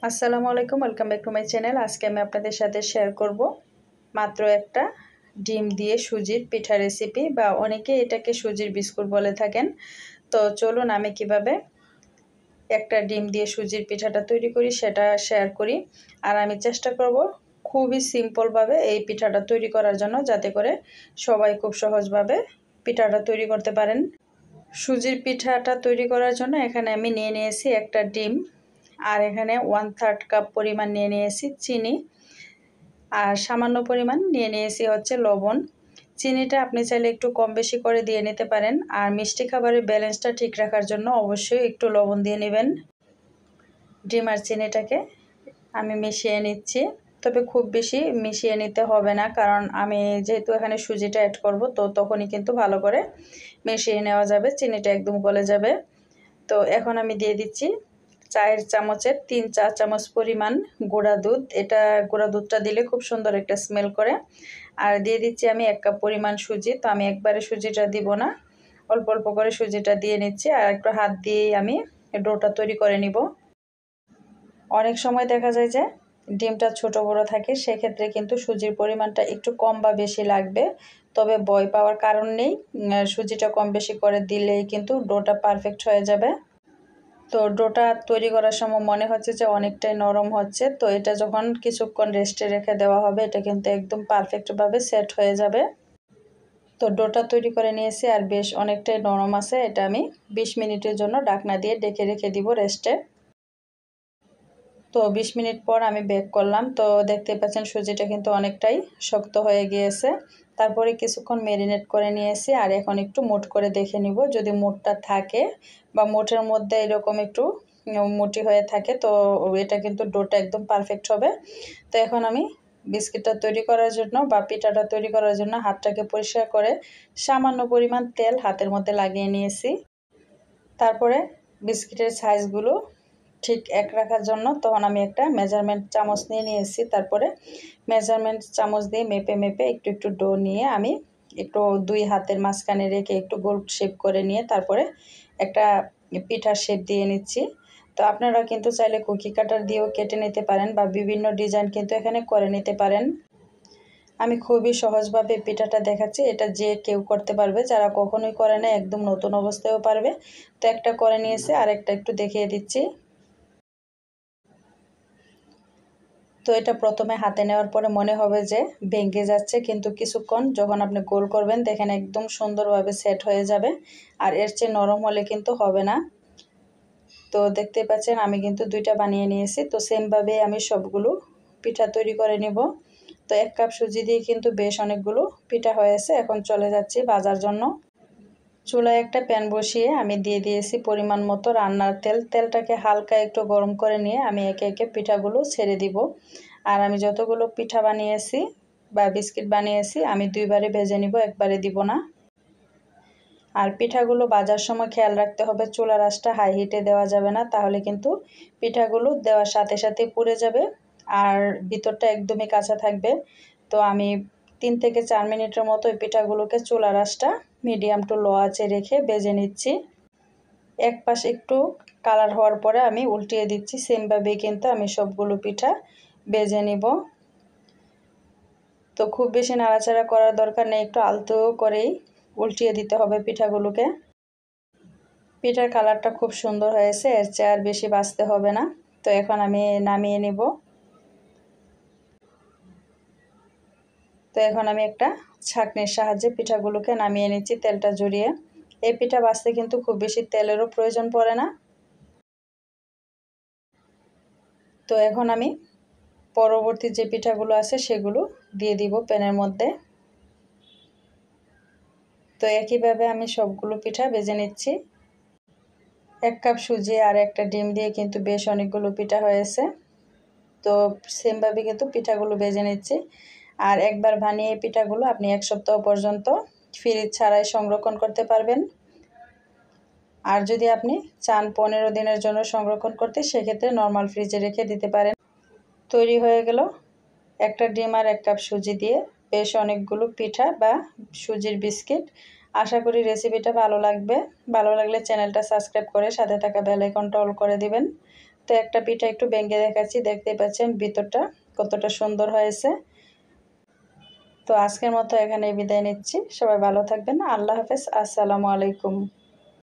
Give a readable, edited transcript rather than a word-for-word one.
আসসালামু আলাইকুম, welcome back to my channel. আজকে আমি আপনাদের সাথে শেয়ার করব মাত্র একটা ডিম দিয়ে সুজির পিঠা রেসিপি, বা অনেকে এটাকে সুজির বিস্কুট বলে থাকেন। তো চলুন আমি কিভাবে একটা ডিম দিয়ে সুজির পিঠাটা তৈরি করি সেটা শেয়ার করি। আর আমি চেষ্টা করব খুবই সিম্পলভাবে এই পিঠাটা তৈরি করার জন্য, যাতে করে সবাই খুব সহজভাবে পিঠাটা তৈরি করতে পারেন। সুজির পিঠাটা তৈরি করার জন্য এখানে আমি নিয়ে নিয়েছি একটা ডিম, আর এখানে 1/3 কাপ পরিমাণ নিয়ে নিয়েছি চিনি, আর সামান্য পরিমাণ নিয়ে নিয়েছি হচ্ছে লবণ। চিনিটা আপনি চাইলে একটু কম বেশি করে দিয়ে নিতে পারেন, আর মিষ্টি খাবারের ব্যালেন্সটা ঠিক রাখার জন্য অবশ্যই একটু লবণ দিয়ে নেবেন। ডিম আর চিনিটাকে আমি মিশিয়ে নিচ্ছি, তবে খুব বেশি মিশিয়ে নিতে হবে না, কারণ আমি যেহেতু এখানে সুজিটা অ্যাড করব, তো তখনই কিন্তু ভালো করে মিশিয়ে নেওয়া যাবে, চিনিটা একদম গলে যাবে। তো এখন আমি দিয়ে দিচ্ছি চায়ের চামচের 3-4 চামচ পরিমাণ গুঁড়া দুধ। এটা গুঁড়া দুধটা দিলে খুব সুন্দর একটা স্মেল করে। আর দিয়ে দিচ্ছি আমি 1 কাপ পরিমাণ সুজি। তো আমি একবারে সুজিটা দিব না, অল্প অল্প করে সুজিটা দিয়ে নিচ্ছি, আর একটু হাত দিয়েই আমি ডোটা তৈরি করে নিব। অনেক সময় দেখা যায় যে ডিমটা ছোট বড় থাকে, সেক্ষেত্রে কিন্তু সুজির পরিমাণটা একটু কম বা বেশি লাগবে, তবে ভয় পাওয়ার কারণ নেই। সুজিটা কম বেশি করে দিলেই কিন্তু ডোটা পারফেক্ট হয়ে যাবে। তো ডোটা তৈরি করার সময় মনে হচ্ছে যে অনেকটাই নরম হচ্ছে, তো এটা যখন কিছুক্ষণ রেস্টে রেখে দেওয়া হবে, এটা কিন্তু একদম পারফেক্টভাবে সেট হয়ে যাবে। তো ডোটা তৈরি করে নিয়েছি, আর বেশ অনেকটাই নরম আছে। এটা আমি 20 মিনিটের জন্য ঢাকনা দিয়ে ঢেকে রেখে দিব রেস্টে। তো 20 মিনিট পর আমি বেক করলাম। তো দেখতে পাচ্ছেন সুজিটা কিন্তু অনেকটাই শক্ত হয়ে গিয়েছে। তারপরে কিছুক্ষণ ম্যারিনেট করে নিয়েছি, আর এখন একটু মুট করে দেখে নিব, যদি মুটটা থাকে বা মুটের মধ্যে এরকম একটু মুটি হয়ে থাকে, তো এটা কিন্তু ডোটা একদম পারফেক্ট হবে। তো এখন আমি বিস্কিটটা তৈরি করার জন্য বা পিঠাটা তৈরি করার জন্য হাতটাকে পরিষ্কার করে সামান্য পরিমাণ তেল হাতের মধ্যে লাগিয়ে নিয়েছি। তারপরে বিস্কিটের সাইজগুলো ঠিক এক রাখার জন্য তখন আমি একটা মেজারমেন্ট চামচ নিয়ে নিয়েছি। তারপরে মেজারমেন্ট চামচ দিয়ে মেপে মেপে একটু একটু ডো নিয়ে আমি একটু 2 হাতের মাঝখানে রেখে একটু গোল শেপ করে নিয়ে তারপরে একটা পিঠার শেপ দিয়ে নিচ্ছি। তো আপনারা কিন্তু চাইলে কুকি কাটার দিয়েও কেটে নিতে পারেন, বা বিভিন্ন ডিজাইন কিন্তু এখানে করে নিতে পারেন। আমি খুবই সহজভাবে পিঠাটা দেখাচ্ছি, এটা যে কেউ করতে পারবে, যারা কখনোই করে না একদম নতুন অবস্থায়ও পারবে। তো একটা করে নিয়েছে, আর একটা একটু দেখিয়ে দিচ্ছি। তো এটা প্রথমে হাতে নেওয়ার পরে মনে হবে যে ভেঙে যাচ্ছে, কিন্তু কিছুক্ষণ যখন আপনি গোল করবেন দেখেন একদম সুন্দরভাবে সেট হয়ে যাবে, আর এর চেয়ে নরম হলে কিন্তু হবে না। তো দেখতে পাচ্ছেন আমি কিন্তু 2টা বানিয়ে নিয়েছি। তো সেমভাবে আমি সবগুলো পিঠা তৈরি করে নিব। তো 1 কাপ সুজি দিয়ে কিন্তু বেশ অনেকগুলো পিঠা হয়েছে। এখন চলে যাচ্ছি ভাজার জন্য। চুলায় একটা প্যান বসিয়ে আমি দিয়ে দিয়েছি পরিমাণ মতো রান্নার তেল। তেলটাকে হালকা একটু গরম করে নিয়ে আমি একে একে পিঠাগুলো ছেড়ে দিব। আর আমি যতগুলো পিঠা বানিয়েছি বা বিস্কিট বানিয়েছি আমি 2 বারে ভেজে নিব, একবারে দিব না। আর পিঠাগুলো ভাজার সময় খেয়াল রাখতে হবে চুলার আঁচটা হাই হিটে দেওয়া যাবে না, তাহলে কিন্তু পিঠাগুলো দেওয়ার সাথে সাথে পুড়ে যাবে, আর ভিতরটা একদমই কাঁচা থাকবে। তো আমি 3 থেকে 4 মিনিটের মতো এই পিঠাগুলোকে চুলার আঁচটা মিডিয়াম টু লো আঁচে রেখে ভেজে নিচ্ছি। এক পাশ একটু কালার হওয়ার পরে আমি উল্টিয়ে দিচ্ছি। সেমভাবেই কিন্তু আমি সবগুলো পিঠা ভেজে নিব। তো খুব বেশি নাড়াচাড়া করার দরকার নেই, একটু আলতো করেই উল্টিয়ে দিতে হবে পিঠাগুলোকে। পিঠার কালারটা খুব সুন্দর হয়েছে, এর চেয়ে আর বেশি ভাজতে হবে না। তো এখন আমি নামিয়ে নিব। তো এখন আমি একটা ছাঁকনির সাহায্যে পিঠাগুলোকে নামিয়ে নিচ্ছি তেলটা ঝরিয়ে। এই পিঠা ভাজতে কিন্তু খুব বেশি তেলেরও প্রয়োজন পড়ে না। তো এখন আমি পরবর্তী যে পিঠাগুলো আছে সেগুলো দিয়ে দিব প্যানের মধ্যে। তো একইভাবে আমি সবগুলো পিঠা ভেজে নিচ্ছি। 1 কাপ সুজি আর একটা ডিম দিয়ে কিন্তু বেশ অনেকগুলো পিঠা হয়েছে। তো সেমভাবে কিন্তু পিঠাগুলো ভেজে নিচ্ছি। আর একবার বানিয়ে পিঠাগুলো আপনি 1 সপ্তাহ পর্যন্ত ফ্রিজ ছাড়াই সংরক্ষণ করতে পারবেন। আর যদি আপনি চান 15 দিনের জন্য সংরক্ষণ করতে, সেক্ষেত্রে নর্মাল ফ্রিজে রেখে দিতে পারেন। তৈরি হয়ে গেল একটা ডিম আর 1 কাপ সুজি দিয়ে বেশ অনেকগুলো পিঠা বা সুজির বিস্কিট। আশা করি রেসিপিটা ভালো লাগবে। ভালো লাগলে চ্যানেলটা সাবস্ক্রাইব করে সাথে থাকা বেল আইকনটা অল করে দিবেন। তো একটা পিঠা একটু ভেঙে দেখাচ্ছি, দেখতে পাচ্ছেন ভিতরটা কতটা সুন্দর হয়েছে। তো আজকের মতো এখানে বিদায় নিচ্ছি, সবাই ভালো থাকবেন, আল্লাহ হাফেজ, আসসালামু আলাইকুম।